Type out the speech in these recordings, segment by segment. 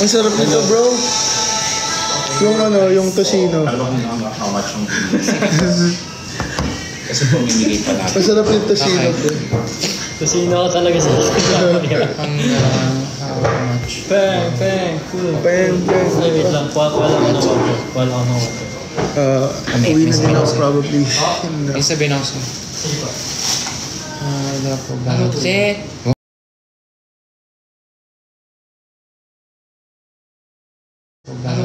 Ang sarap nito, bro. Yung ano, yung tocino. Alam mo kung how much yung kasi pumimigay pa natin. Masarap yung tocino, bro. Tocino ka talaga sa how much? Peng. Peng. Ay, wait lang. Wala ka na water. Uwi na din ako probably. May sabihin ako sa'yo. Sige pa. Wala po ba? Set!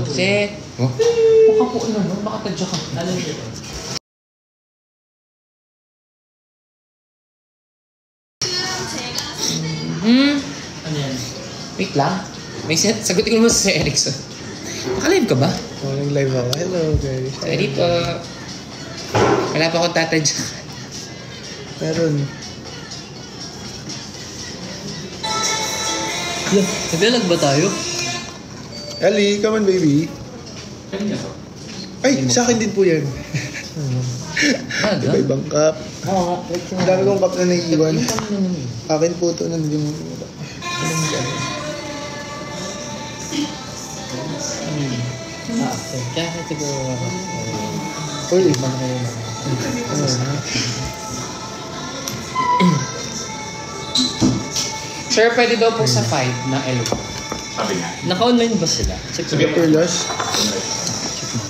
Set! Mukha po ano, makatadya ka. Alam dito. Ano yan? Wait lang. May sagutin ko naman sa Erickson. Nakalive ka ba? Nag-live ako. Hello, guys. Sorry po. Wala pa akong tatadya. Meron. Yeah. Naglalag ba tayo? Ellie, come on, baby. Ay, sa akin din po yan. Iba-ibang cup. Oo. Ang dami kong cup na naiiwan. Akin po ito na hindi mo. Kaya siguro Uy, Sir, pwede daw po sa 5 na L1. Sabi nga. naka-online ba sila? Check Sige super loss.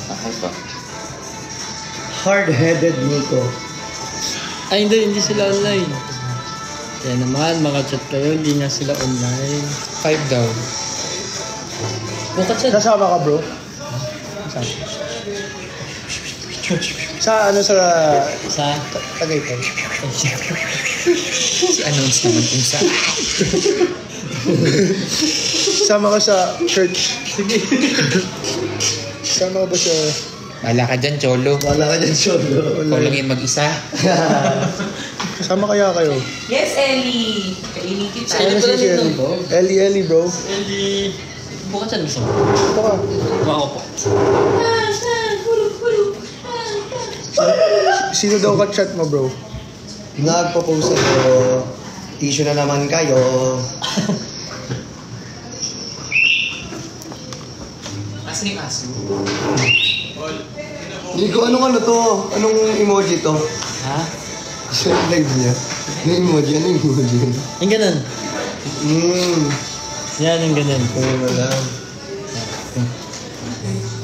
Okay po. Hard-headed Nico. Ay, hindi sila online. Kaya naman, mga chat kayo, hindi nga sila online. 5 daw. Bukat chat. Kasama ka, bro? Sa ano sa Sa... Tagaytay? Si-announce naman kung saan. Sama ka sa church. Sige. Sama ka ba sa... Wala ka dyan, Cholo. Wala ka dyan, Cholo. Ikaw lang yung mag-isa. Sama kaya kayo? Yes, Ellie. Kainin kita. Ano si Ellie? Ellie, bro. Hindi... Bukat chat gusto mo? Ito ka. Ako po. Sino daw ka-chat mo, bro? Nagpo-post ako, issue na naman kayo. Asan yung aso? Hindi ko, ano to? Anong emoji to? Ha? Sa live niya. Anong emoji? Yung ganun. Yan, yung ganun. Wala.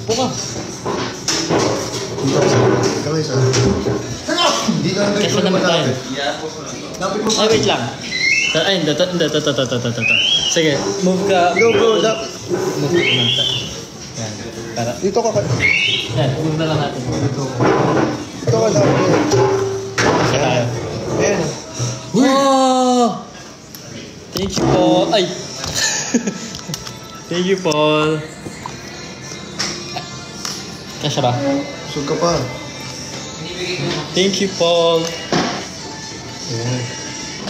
Buka. Kami sa... Hindi na Kasi naman tayo. Ay, wait lang. Ay, hindi. Sige, move ka. Go, bro. Move ka naman tayo. Yan. Para. Dito ka. Yan, move na lang natin. Dito ka lang. Kasi tayo. Ayan. Wow! Thank you, Paul. Ay! Thank you, Paul. Kasya ba? Sug ka pa. Thank you, Paul. Ayan.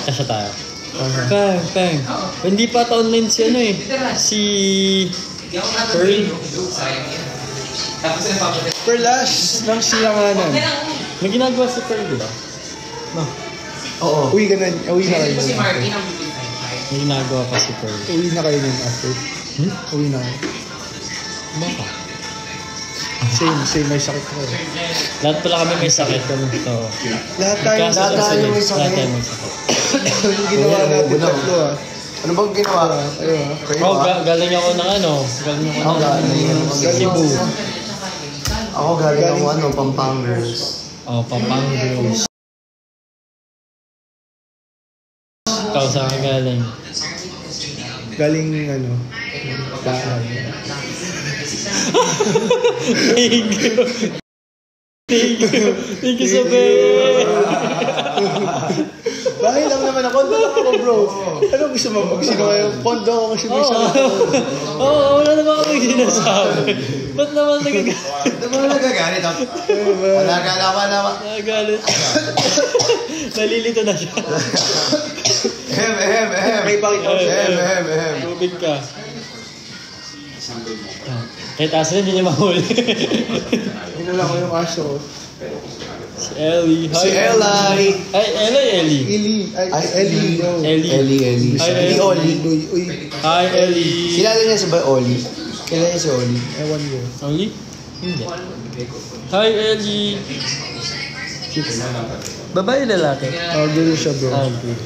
Kasya tayo. Peng. Hindi pa online si ano eh. Si... Pearl. Per last ng silanganan. May ginagawa si Pearl, di ba? No. Oo. Uwi ka na. Uwi na kayo. May ginagawa pa si Pearl. Uwi na kayo nun after. Uwi na kayo. Baka. Same. May sakit ko. Lahat pala kami may sakit. Ito. Lahat tayo. Lahat tayo may sakit. Lahat tayo may sakit. Yung ginawa natin tatlo ah. Ano bang ginawa? Ayun ah. Kayo Oh, ba? galing ako ng ano. Galing ako Ako ng Cebu. Ako galing ako ano, Pampangers. Oh, Pampangos. Ikaw saan ka galing? Galing ano. Bahay. Thank you. Thank you so much. Bahay lang naman ako. Kondo lang ako, bro. Ano gusto mo? Pag sino kayo? Kondo ako kasi may sakit ako. Oo, wala naman akong sinasabi. Ba't naman nagagalit? Ano ba nagagalit ako? Wala ka naman. Nagagalit. Nalilito na siya. Ehem. May pakita ko siya. Ehem. Tubig ka. Kahit aso hindi niya mahuli. Hinula ko yung aso. Si Ellie. Si Ellie. Ay, Ellie. Ellie. Ay, Ellie, bro. Ellie. Ellie. Ay, Ellie Oli. Uy. Hi, Ellie. Kilala niya si Oli? Kilala niya si Oli? Ewan ko. Oli? Hindi. Hi, Ellie. Babae lalaki? Girl siya bro. Ah, okay.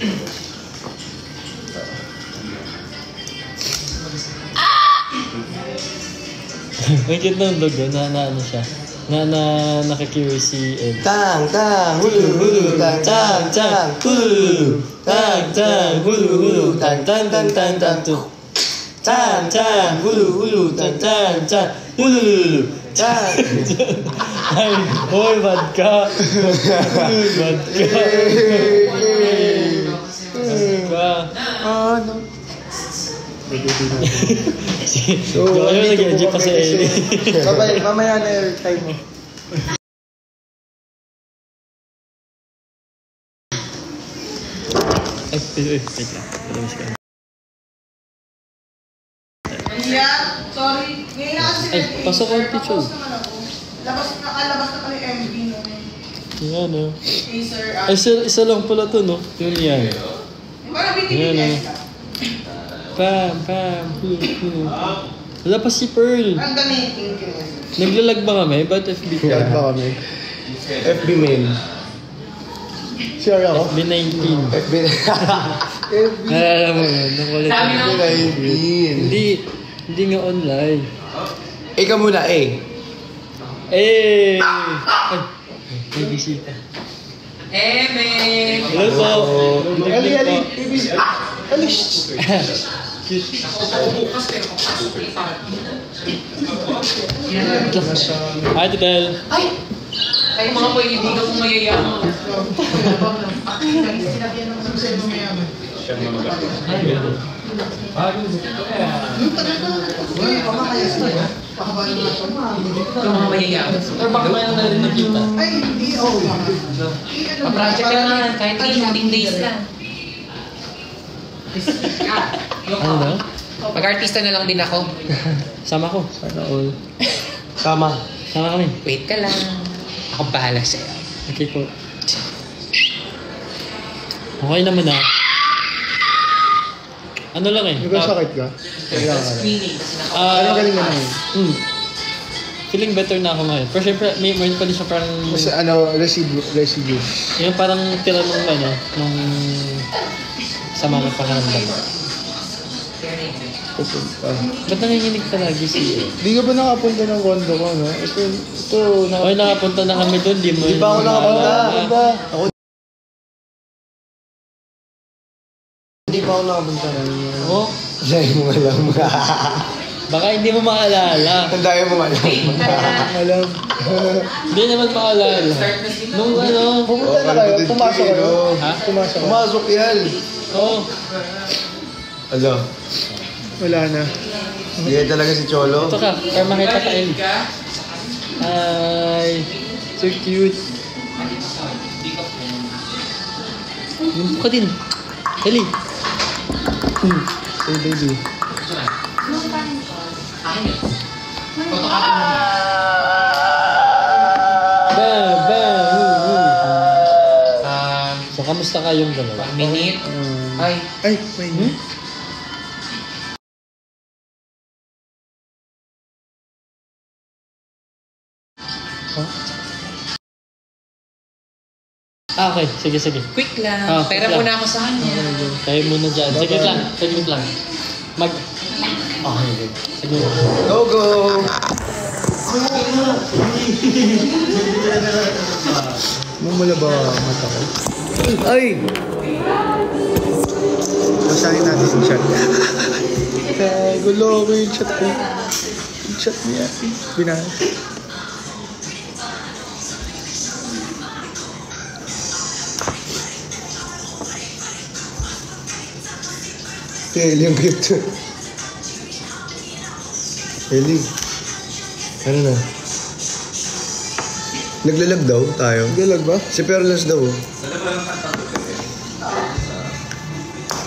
Ang cute ng dog na ano siya. Nakikiri si Ed. Tang, hulu, tang, hulu, Tang, hulu, tang, tu. hulu, Tang, hulu. Ay, hoy, bad ka. Bad ka. Ano? So, ayun, nag-enjoy pa si Ellie. Babay, mamaya na yung time mo. Ay, wait lang. Yeah, sorry. Ngayon na kasi Ay, pasok ang teacher. Labas na pala yung MV nung Yan, oh. teaser. Ay, isa lang pala to, no? Yun yan. Parang Yan, BTS oh. Pam. Wala pa si Pearl. Ang dami. Naglalag ba kami? Ba't FB ka? Kahit ba kami? FB mail. Sure ako? FB19. FB. Nalala mo yun? Nakulit Sabi mo. ng- Hindi nga online. Ikaw muna, eh. Eh! Ay, may bisita. Eme! Hello po. Ali. Ali. Cute. Hi, Titel. Ay! Ay, mga kaibigan kong mayayaman. Yung mga mayayaman. Pero bakit may na rin nakita? Pa-project ka naman, kahit 15 days lang. Ano na? Mag-artista na lang din ako. Sama ko. Sana all. Tama. Sama kami. Wait ka lang. Ako bahala sa'yo. Okay po. Okay naman na. Ano lang eh. Nagkasakit ka? Kaya ka lang. Screening. Ano galing ka naman? Feeling better na ako ngayon. Pero syempre, may pa din siya parang... Mas residue. Yung parang tira nung ano, nung sama ng pakiramdam. Ba't nanginginig ka lagi si Di ka ba nakapunta ng condo ko, no? Ito Oy, nakapunta na kami doon. Di mo... Di ba ako nakapunta? Hindi pa ako nakapunta na yun. Oo. Dahil mo alam. Baka hindi mo maalala. Ang dahil mo alam. alam. Hindi naman maalala. Nung ano... Pumunta na kayo? Pumasok kayo? Ha? Pumasok kayo? Pumasok yan. Oo. Ano? Wala na. Hindi talaga si Cholo. Ito ka, para makita ka, Ellie. Ay, so cute. Yung ka din. Ellie. Hey baby. So, kamusta kayong dalawa? 1 minute. Ay, Ay, wait. Okay. Sige. quick lang. Ah, Pera quick lang. muna ako sa kanya. Tayo muna dyan. Saglit lang. Okay. Sige. Go! Mumula ba mata ko? Ay! Basahin natin yung chat. Gulo ko yung chat ko. Yung chat niya. Binasa. Eli, ang cute. Eli. Ano na? Naglalag daw tayo. Galag ba? Si Perlas daw.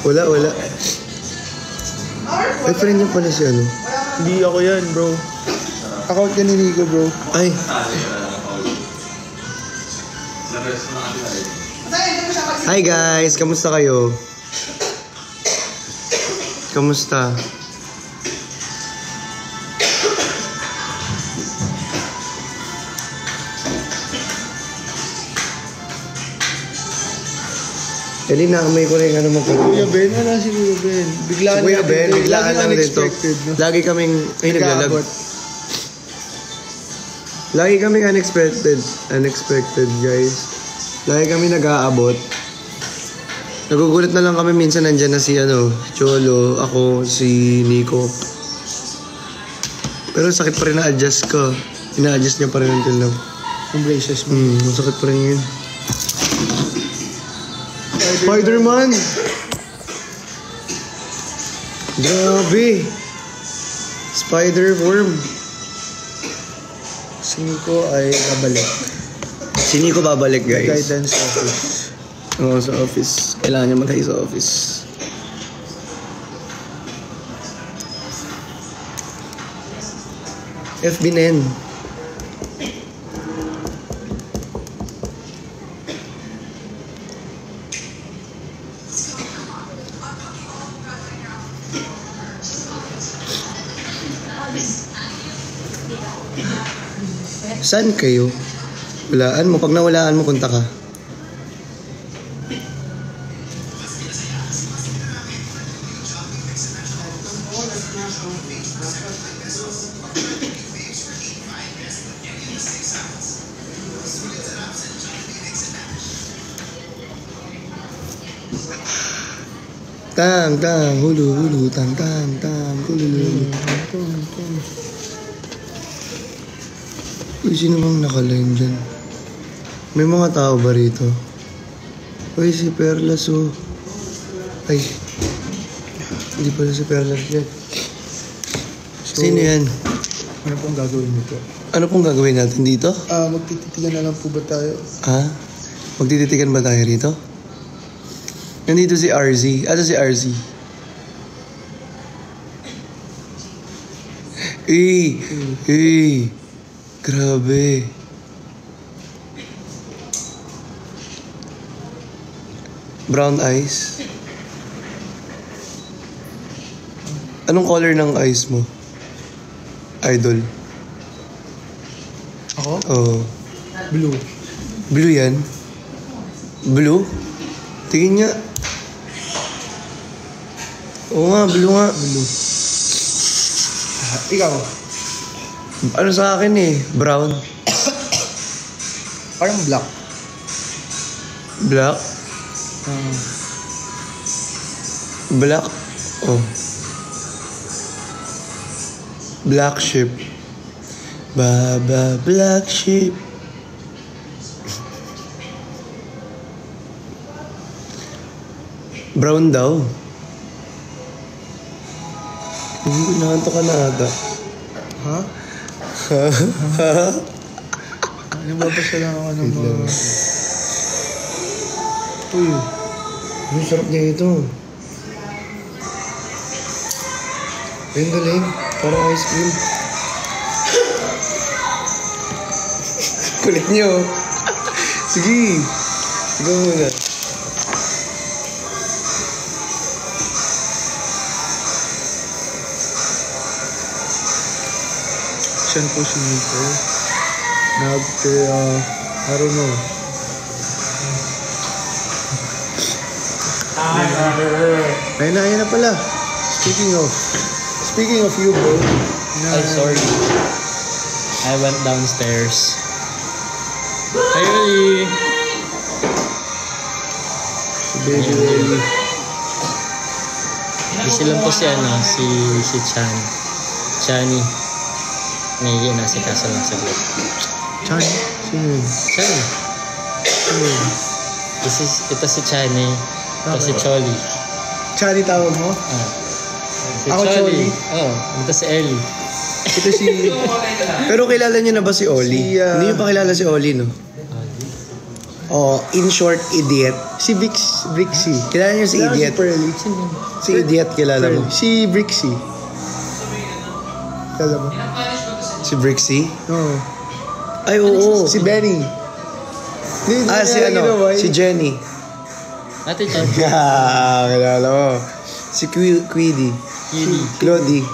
Wala. Ay, friend niya pala si ano. Hindi ako yan, bro. Account ka ni Nico, bro. Ay, hi guys, kamusta kayo? Kamusta? Dali na, may ko rin ano mo ko. Kuya Ben, wala si Kuya Ben. Biglaan Si Kuya natin Ben, to. biglaan Laging lang dito. unexpected, no? Lagi kaming, ay naglalag. Nag-aabot. Lagi kaming unexpected guys. Lagi kami nag-aabot. Nagugulat na lang kami minsan nandyan na si Cholo, ako, si Nico. Pero sakit pa rin na-adjust ko. Ina-adjust niya pa rin until now. Yung braces mo. Masakit pa rin yun. Spider-Man! Grabe! Spider-Worm. Si Nico ay babalik. Si Nico babalik, guys. Guidance office. Oo, sa office. Kailangan niya mag-hi sa office. FB9. Saan kayo? Walaan mo. Pag nawalaan mo, punta ka. Tang, tang, hulu, hulu, tang, tang, tang, hulu, hulu. Uy, sino bang naka-line dyan? May mga tao ba rito? Uy, si Perlas, oh. Ay. Hindi pala si Perlas yan. Sino yan? Ano pong gagawin nito? Ano pong gagawin natin dito? Magtititigan na lang po ba tayo? Ha? Magtititigan ba tayo rito? Nandito si RZ. Ano si RZ? Grabe. Brown eyes. Anong color ng eyes mo? Idol. Ako? Oo. Blue. Blue yan? Blue? Tingin nga. Oo nga, blue nga. Blue. Ikaw? Ano sa akin eh? Brown. Parang black. Black? Black? Oh. Black sheep. Baba, black sheep. Brown daw. Hindi ko nakanto ka na ata. Ha? Nababasa lang ako ng mga... Uy. Ang sarap niya ito. Ayun galing. Parang ice cream. Kulit niyo. Sige. Ikaw muna. Siyan po si Nico. I don't know. Ayun na pala. Speaking of you, bro. Ay, sorry. I went downstairs. Hi, Oli. Baby Willie. Busy lang po si Chan. Chani. May inasikaso lang sa group. Chan? Sino yun? Chani. Sino yun? Ito si Chani. Ito si Choli. Chani tawag mo? Si Ako, Choli. Oo. Ito si Ellie. Ito si... Pero kilala niyo na ba si Oli? Hindi niyo pa kilala si Oli, no? Oh, in short, idiot. Si Brixie. Kilala niyo si idiot? Si Pearly. Si idiot kilala mo? Si Brixie. Kilala mo? Si Brixie? Oo. Ay, oo. Si Benny. Si Jenny. Ate Chan. Kilala mo. Si Queedy. Yuni. Claudie.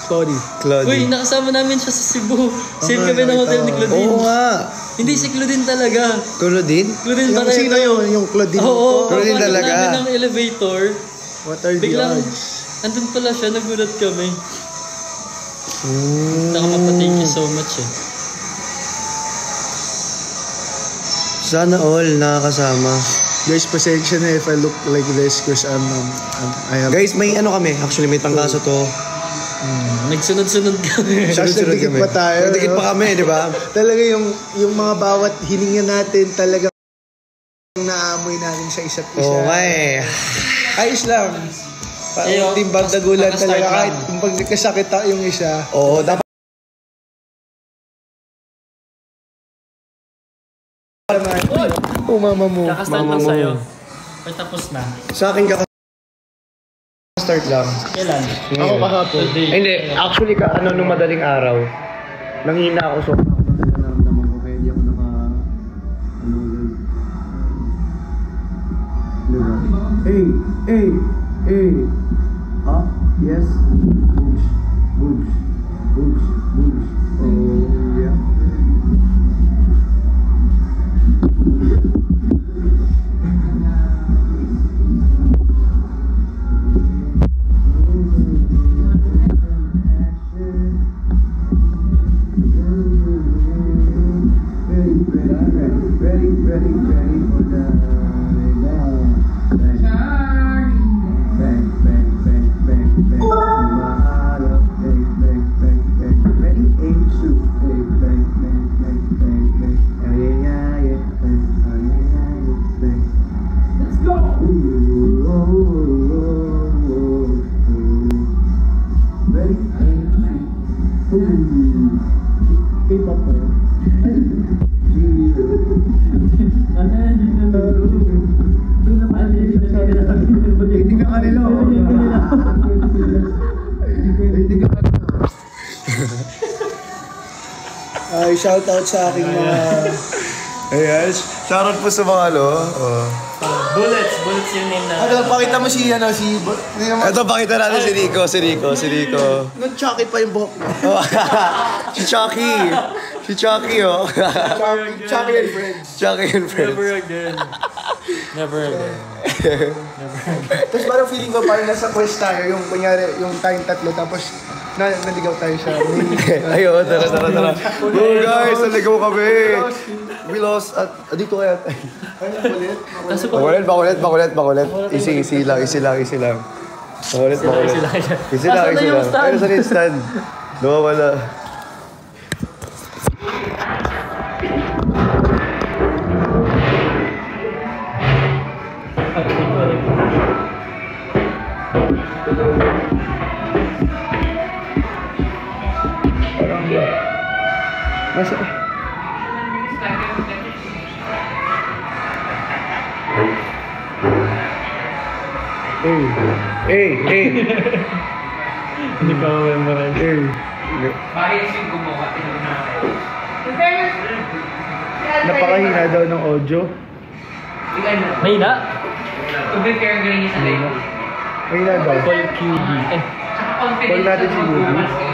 Sorry. Uy, Claudie. nakasama namin siya sa Cebu. Same kami ng hotel ni Claudine. Oo nga. Hindi si Claudine talaga. Claudine? Claudine Yung talaga. sino yun? Yung Claudine Oo, to? Claudine pagpasok talaga. namin ng elevator, What are the biglang, odds? andun pala siya, nagulat kami. Thank you so much eh. Sana all nakakasama. Guys, pasensya na if I look like this because I have... Guys, may ano kami. Actually, may trangkaso to. Nagsunod-sunod kami. Tapos Sunod-sunod nagdikit kami. pa tayo. Nagdikit no? pa kami, di ba? Talaga yung mga bawat hininga natin talagang naamoy natin sa isa't isa. Oo nga eh. Ayos lang. Eh, Team Bagdagulan nakastart talaga. lang. Kahit kung pag nagkasakit yung isa. Oo, dapat Mama mo. Kakastart lang sa'yo. Ay, tapos na. sa akin start lang. Kailan? Ako kahapon. Today. Hindi, actually nung madaling araw, nanghina ako sobrang ako ng nararamdaman ko kaya hindi ako diba? Hey! Up, yes, boobs, boobs, boobs, boobs. Oh, yeah. Ready for the bang, bang, bang, bang, bang. Mahalo, bang, bang, bang, bang. Ready, aim, shoot, bang, bang, bang, bang, bang, bang. Ay, ay, ay, bang, ay, ay, ay, bang. Let's go! Ooh, oh, oh, oh, oh. Ready, aim, shoot. Ooh. Keep up, man. Hindi ka kanila. Hindi ka Ay, shout out sa aking mga... Ayan, shoutout po sa mga Bullets yung name na. Ano, pakita mo si Ito, pakita natin si Rico. Nung Chucky pa yung buhok mo. Si Chucky, oh. Chucky and friends. Chucky and friends. Never again. Never again. Tapos parang feeling ko parang nasa quest tayo. Yung kunyari, yung tayong tatlo. Tapos naligaw tayo sa main. Ayo, tara. Bro, guys, naligaw kami. We lost at... dito kaya tayo. Bakulit. Easy lang. Bakulit. Easy lang. Ayun sa stand. Nawawala. Hey. Hindi pa memorize. Bias yung gumawa. Napakahina daw ng audio. May na? To be fair, galing isa na yun. Mahina daw. Call QB. Tsaka confident Call natin siya si Ruby. magbukas eh.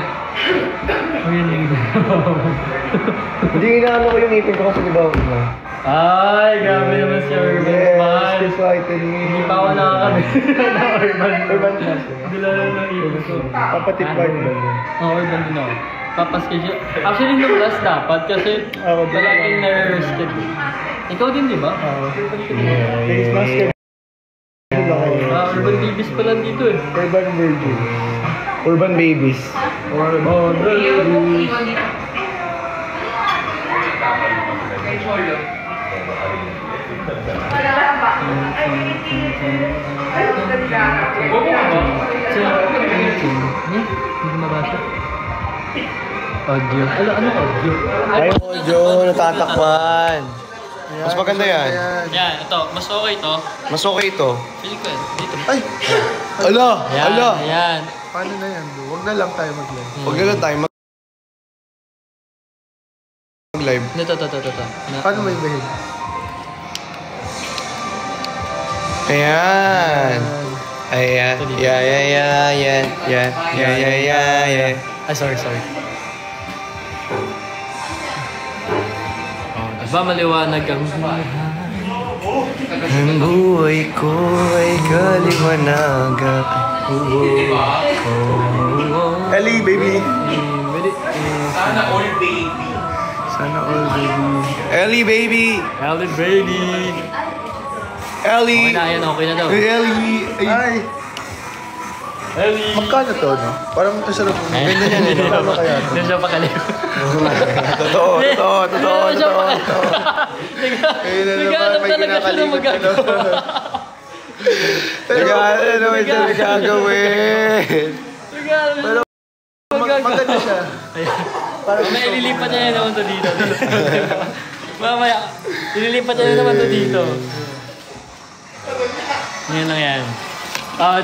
Hindi inaano ko yung ipin ko kasi di ba? Ay, grabe naman si Urban. Man. Yes, whitening. Hindi pa ako nakakabit na Urban. Urban. Dulalo ng ipin ko. Kapatid ba yun? Oo, Urban din ako. Papaschedule. Actually, nung last dapat kasi talagang na-reschedule. Ikaw din, di ba? Face mask. Urban Babies pala dito eh. Urban Virgin. Urban Babies. Urban Yung iwan dito. Kay Cholo. Bobo ka ba? Hindi mabasa. Audio. Ano audio? Ay, audio, natatakpan. Mas maganda yan. Yan, ito. Mas okay to. Mas okay ito. Feeling ko yan. Dito. Ay! Ala! Yan. Paano na yan, bro? Huwag na lang tayo mag-live. Huwag na lang tayo mag-live. Ito. Paano mo yung behave? Ayan. Ay, yeah. Ay, sorry. Diba maliwanag ang buhay? Ang buhay ko ay kaliwanagan. Ellie, baby. Sana all baby. Sana all baby. Ellie, baby! Ellen Bailey! Ellie! Okay na daw. Ellie! Ay! Ellie! Magkano to, no? Parang masarap. Ganda niya, no? Ano kaya to? Hindi siya pakaliw. Totoo. Ayun na naman, Naghanap may talaga siya ng magagawa. Ano naman siya gagawin? Naghanap Maganda siya. Mamaya ililipat niya naman to dito. Mamaya, ililipat niya naman to dito. Yan lang yan.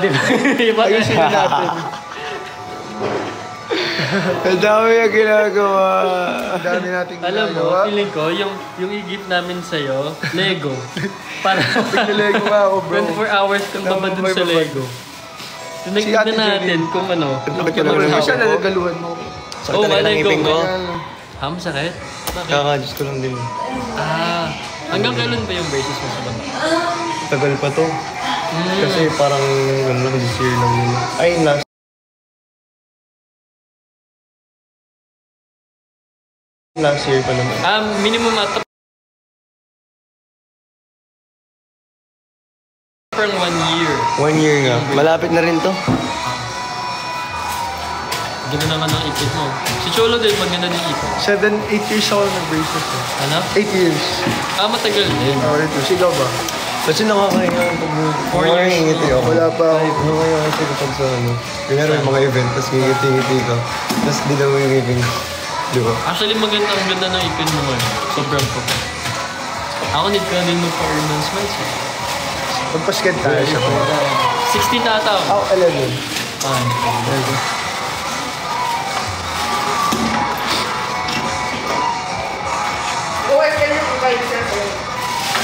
Di ba? Ayusin na natin. Ang dami yung ginagawa. Ang dami nating Alam mo, ginagawa. feeling ko, yung i-gift namin sa'yo, Lego. Para Pinalego nga ako, bro. 24 hours kang babad dun sa Lego. Tinagin Ate na natin Jenny. kung ano. Ano siya nalagaluhan mo? Oo, Sakta na ng Lego ipin ko. Ha, masakit? Bakit? Kakadis ko lang din. Hanggang kailan ba yung braces mo sa baba? Tagal pa to. Kasi parang this year lang yun. Ay, last year pa naman. Minimum at parang 1 year. 1 year nga. Malapit na rin to. Ganda naman ang ipit mo. Si Cholo din, maganda din ipit. 8 years ako nag-braces eh. Ano? 8 years. Matagal din. Ito. Sigaw ba? Kasi nakakahinga pag 4 years. ngingiti ako. Wala pa ako. Nakakahinga kasi kapag sa ano. Kunyari may mga event, tapos ngingiti-ngiti ka. Tapos di na mo yung ngipin ko. Di ba? Actually, ang ganda ng ipin mo ngayon. Sobrang po. Ako need ka din magpa-earn ng smiles. Magpaskan tayo siya. 16 na ata ako. Ako, 11.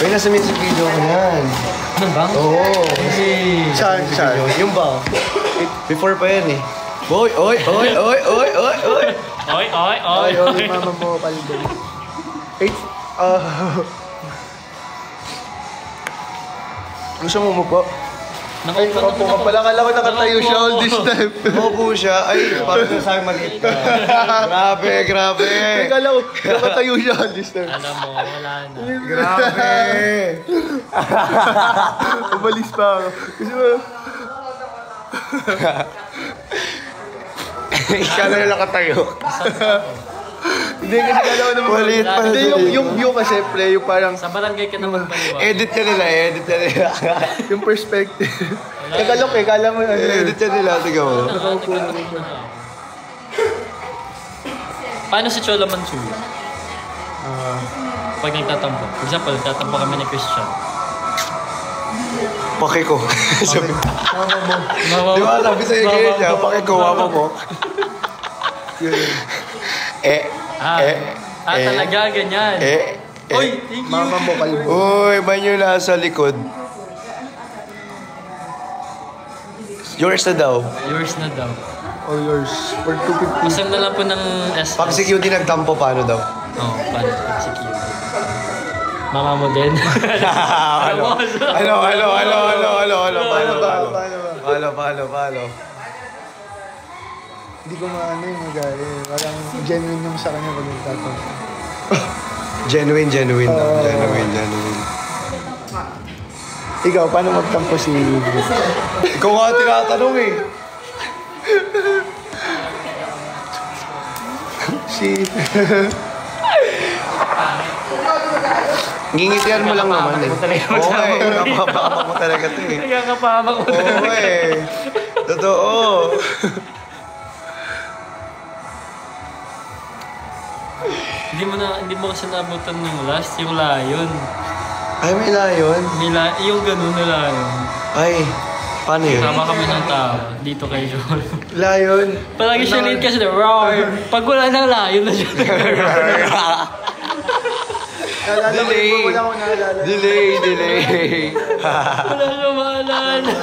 Ay, nasa music video ko yan. Ano ba? Oo. Saan? Yung ba? Before pa yan eh. Boy, oy. Ay, mama mo, kalbo. 8, gusto mo mo po? Ay, nakaupo ka pala. Kala ko nakatayo siya all this time. Opo siya. Ay, parang sa akin maliit ka. Grabe. Ay, kala ko nakatayo siya all this time. Alam mo, wala na. Grabe. Umalis pa ako. Gusto mo? Ikaw na nakatayo. Hindi, kasi kala ko naman. Maliit pa na Hindi, yung view kasi, pre, yung parang, Sa barangay ka naman paliwa. Edit ka nila. yung perspective. Tagalog eh, kala mo ano. Edit ka nila. Tiga mo. Paano si Chola Mansur? Pag nagtatampo. For example, nagtatampo kami ni Christian. Paki ko. Sabi. Mama Di ba sabi sa'yo ganyan siya? Paki ko, wapa mo. Talaga, ganyan. Uy, thank you. Mama mo, kalbo. Uy, banyo na sa likod. Yours na daw. Yours na daw. All yours. For 250. Pasang na lang po ng S. Pag si Cutie nagtampo, paano daw? Oo, paano pag si Cutie? Mama mo din. Ano? Paano? Hindi ko maano yung magari. Parang genuine yung sa kanya pag nagtatanong. Genuine daw. Oo. Genuine. Ikaw, paano magtampo si Ikaw nga tinatanong eh. Ngingitian mo lang naman eh. Oo eh. Napapamak mo talaga ito eh. Nagkakapamak mo Oo eh. Totoo. Hindi mo kasi nabutan ng last, yung lion. Ay, may layon. Yung ganun na lion. Ay, paano yun? Sama kami ng tao dito kay Joel. Lion? Palagi siya late kasi na roar. Pag wala ng lion na siya. Naalala ko Delay. yung wala ko naalala. Delay. Wala siya maalala.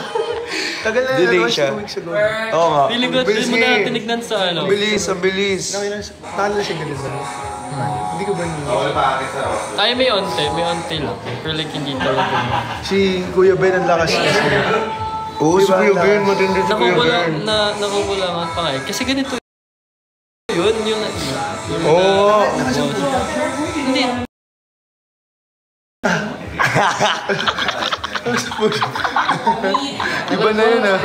Tagal na Delay was siya. 2 weeks ago. Oo nga. Feeling ko, Bilis di mo niya na eh. tinignan sa ano. Ang bilis, ang bilis. Talo siya ganun ba? Hindi ko ba yun? Ay, may onte lang. Pero like, hindi talaga. Si Kuya Ben ang lakas kasi. Oo, si Kuya Ben, matindi si Kuya Ben. Nakukulangan pa nga eh. Kasi ganito yun, yung Oo. hindi. Iba na yun ah.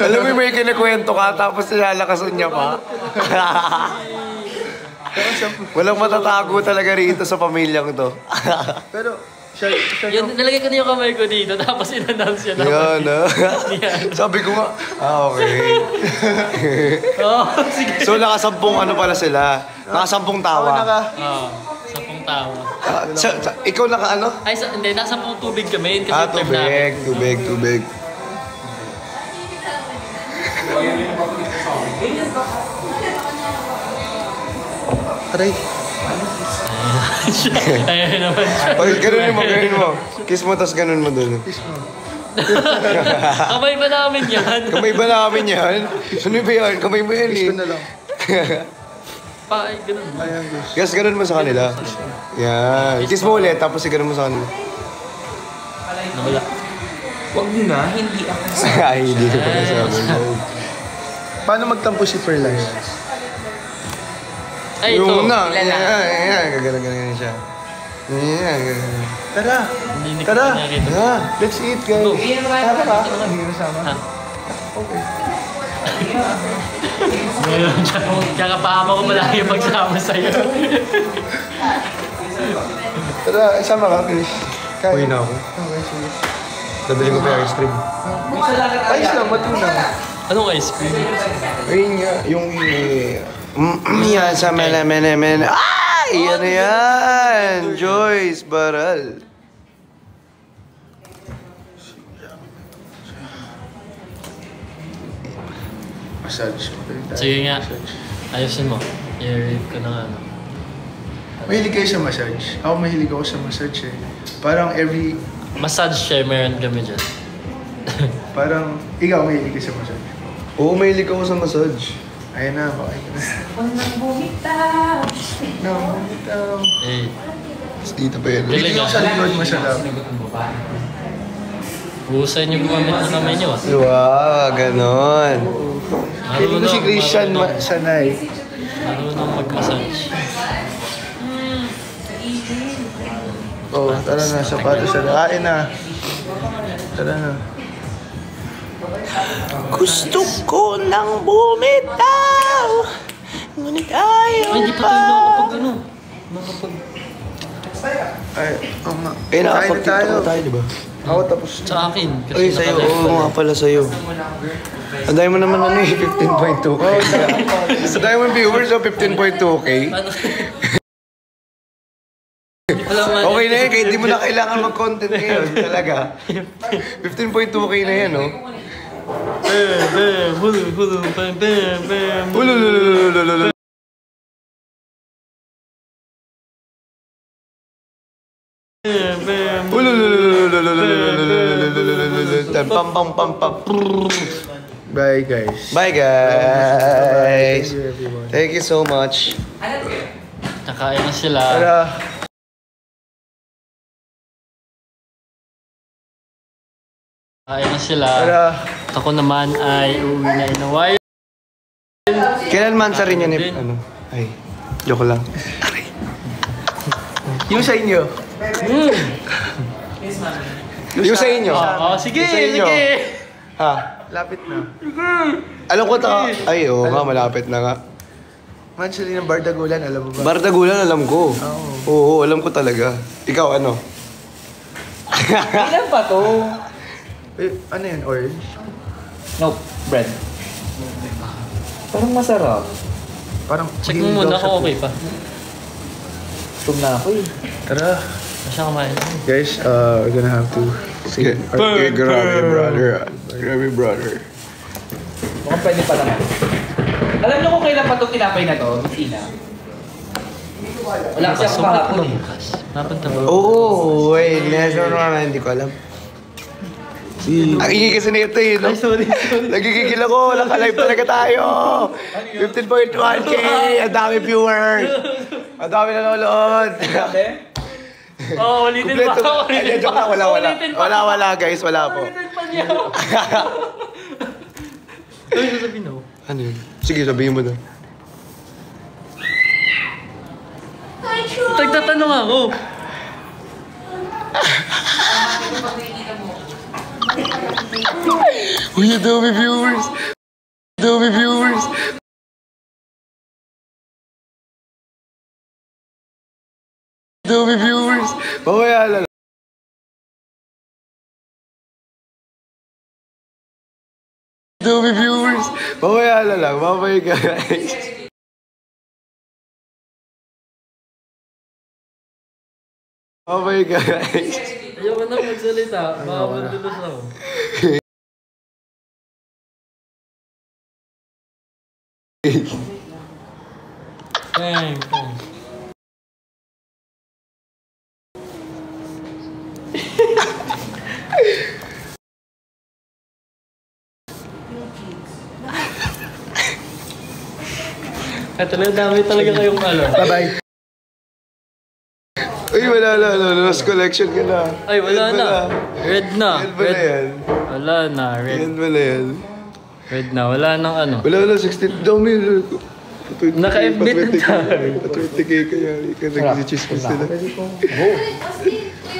Alam mo, may kinakwento ka, tapos nilalakasan niya pa. Walang matatago talaga rito sa pamilyang to. Pero, siya Yun, nalagay ko na yung kamay ko dito, tapos in-announce yun. Yan, Sabi ko nga, okay. Oo, sige. So, nakasampung ano pala sila? Nakasampung tawa. Oo, 10 tawa. Ikaw naka ano? Ay, hindi, nasa pong tubig kami. Kasi trip Tubig. Aray. Ayun naman siya. Pag ganun mo. Kiss mo, tas ganun mo dun. Kamay ba namin yan? Kamay ba namin yan? Ano ba yan? Kamay mo yan eh. Kiss ko na lang. Ay, ganun. Ayan, guys. Yes, ganun mo sa kanila. Yan. Kiss mo ulit, tapos ganun mo sa kanila. Nawala. Wag mo na, hindi ako. Ay, hindi ko pa nasabi. Paano magtampo si Perlan? Ay, ito. Yung una. kilala. Yan. Ganun siya. Yan. Tara! Hindi ko Tara! pa nakita. Yan. Let's eat, guys. Go. Tara ka? Hindi ka sama? Ha? Okay. Ngayon, kakapaama ko malaki yung pagsama sa'yo. Tara, isama ka, Chris. Uwi na ako. Okay, sige. Dadali ko pa yung ice cream. Ayos lang, matuna. Anong ice cream? Ayun nga, yung... yan sa mena. Ay! Yan yan! Joyce Baral. Massage. Sige nga. Ayusin mo. I-rate ko ng ano. Mahilig kayo sa massage? Ako mahilig ako sa massage eh. Parang every... Massage siya, meron kami dyan. Parang... Ikaw mahilig ka sa massage. Oo, mahilig ako sa massage. Ayan na, bakit na. Nang bumitaw. No, bumitaw. Eh, Tapos dito pa yan. galing Sa ah. likod masarap. Buhusan niyo gumamit ng kamay niyo ah. Wow, ganon. Hindi ko si Christian sanay. Marunong mag-massage. Oh, tara na, sapatos na. Kain na. Tara na. Gusto ko nang bumitaw. Ngunit ayaw Ay, hindi pa tayo nakakapag ano. Ay, oo nga. Eh, Kain na nakapag-tiktok na tayo, di ba? Ako tapos. Sa akin. Kasi Ay, sa'yo. Oo nga pala sa'yo. Ang dami mo naman ano eh, 15.2K. Ang dami mo viewers, 15.2K. Okay na yan, kahit di mo na kailangan mag-content ngayon. Talaga. 15.2K na yan, no? Ululululululul. Pam pam pam pam. Bye, guys. Bye guys. Thank you, everyone. Thank you so much. Nakain na sila. Tara. Nakain na sila. Tara. Ako naman ay uuwi na in a while. Kailan man sa rin yan eh? Ano? Ay, joke lang. Yung sa inyo. Yung sa inyo. Oo, sige, Yung sa inyo. sige. Ha? Lapit na. Alam ko ay, oo nga, malapit na nga. Mansali ng Bardagulan, alam mo ba? Bardagulan, alam ko. Oo, alam ko talaga. Ikaw, ano? Ilan pa to? Eh, ano yun, orange? Nope, bread. Parang masarap. Parang Check hilig mo muna daw sa kung okay food. pa. Gutom na ako eh. Tara. Masya kumain. Guys, we're gonna have to say Okay, grabe, brother. Grabe, brother. Mukhang pwede pa lang. Alam niyo kung kailan pa itong tinapay na to, Miss Ina? Wala kasi ako kahapon eh. Napunta ba? Oo, wait. Medyo na, hindi ko alam. Ang ingay kasi na ito eh. No? Sorry. Nagigigil ako. Naka-live talaga tayo. 15.1K. Ang dami viewers. Ang dami nanonood. Oh, ulitin pa. Ay, joke lang. Wala guys. Wala po. Ulitin pa niya. Ano yung sasabihin ako? Ano yun? Sige, sabihin mo na. Tagtatanong ako. Uy, ang dami viewers. Ang dami viewers. Ang dami viewers. Mamaya lang. Ang dami viewers. Mamaya lang. Mamaya guys. Mamaya guys. Ayoko na magsalita. Baka madulos ako. Thanks. Talaga dami talaga kayong Bye-bye. Uy, wala. Lost collection ka na. Ay, wala na. Red na. Red ba na yan? Wala na. Red ba na yan? Red na. Wala nang ano. Wala, 16. Dami. Naka-FB din tayo. 20K kaya. Nag-chismis sila.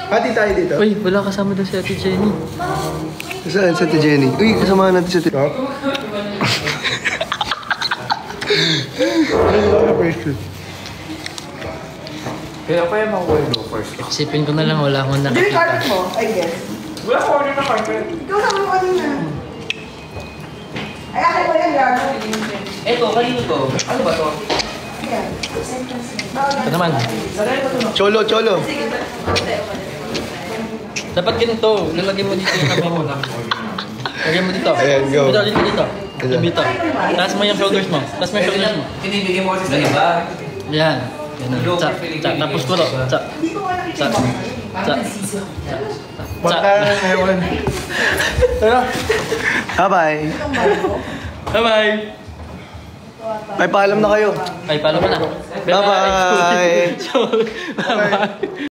Pati tayo dito. Uy, wala kasama doon si Ate Jenny. Saan? Sa Ate Jenny? Uy, kasama natin sa Ate Jenny. Kaya pa yung makuha yung loafers. Isipin ko na lang, wala akong Hindi yung carpet nakakita. mo, I guess. Wala ko order na carpet. Ikaw sabi mo kanina. Ay, akin mo yan, Laro. Eto, kanino to? Ano ba to? Yan. Ito naman. Cholo. Dapat ganito. Lalagyan mo dito yung kamay mo. Lagyan mo dito. Ayan, go. Dito. Dito. Taas mo yung shoulders mo. Taas mo yung shoulders mo. Pinibigyan mo kasi sa iba. Yan. Ganun. Tsa. Tapos kuro. Tsa. Tsa. Bye-bye. Bye-bye. May paalam na kayo. Ay, paano ba na? Bye-bye. Bye-bye.